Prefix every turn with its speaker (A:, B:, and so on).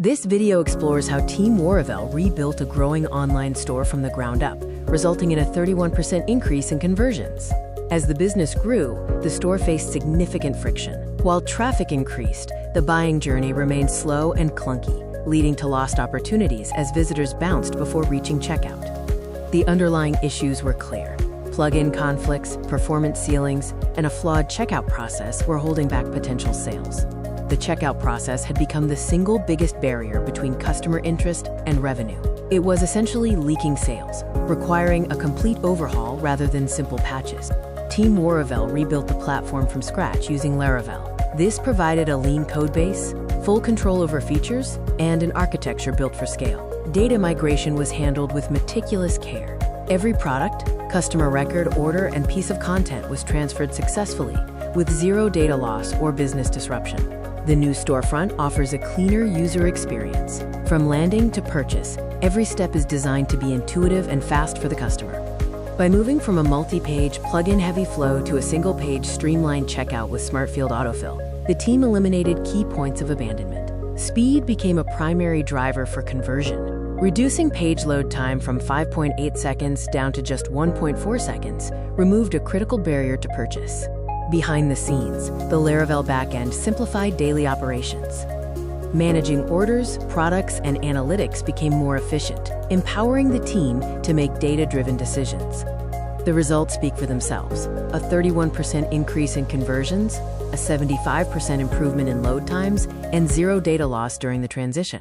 A: This video explores how Team Waravel rebuilt a growing online store from the ground up, resulting in a 31% increase in conversions. As the business grew, the store faced significant friction. While traffic increased, the buying journey remained slow and clunky, leading to lost opportunities as visitors bounced before reaching checkout. The underlying issues were clear. Plugin conflicts, performance ceilings, and a flawed checkout process were holding back potential sales. The checkout process had become the single biggest barrier between customer interest and revenue. It was essentially leaking sales, requiring a complete overhaul rather than simple patches. Team Waravel rebuilt the platform from scratch using Laravel. This provided a lean codebase, full control over features, and an architecture built for scale. Data migration was handled with meticulous care. Every product, customer record, order, and piece of content was transferred successfully, with zero data loss or business disruption. The new storefront offers a cleaner user experience. From landing to purchase, every step is designed to be intuitive and fast for the customer. By moving from a multi-page, plugin-heavy flow to a single-page, streamlined checkout with Smart Field autofill, the team eliminated key points of abandonment. Speed became a primary driver for conversion, reducing page load time from 5.8 seconds down to just 1.4 seconds, removed a critical barrier to purchase. Behind the scenes, the Laravel backend simplified daily operations. Managing orders, products, and analytics became more efficient, empowering the team to make data-driven decisions. The results speak for themselves: a 31% increase in conversions, a 75% improvement in load times, and zero data loss during the transition.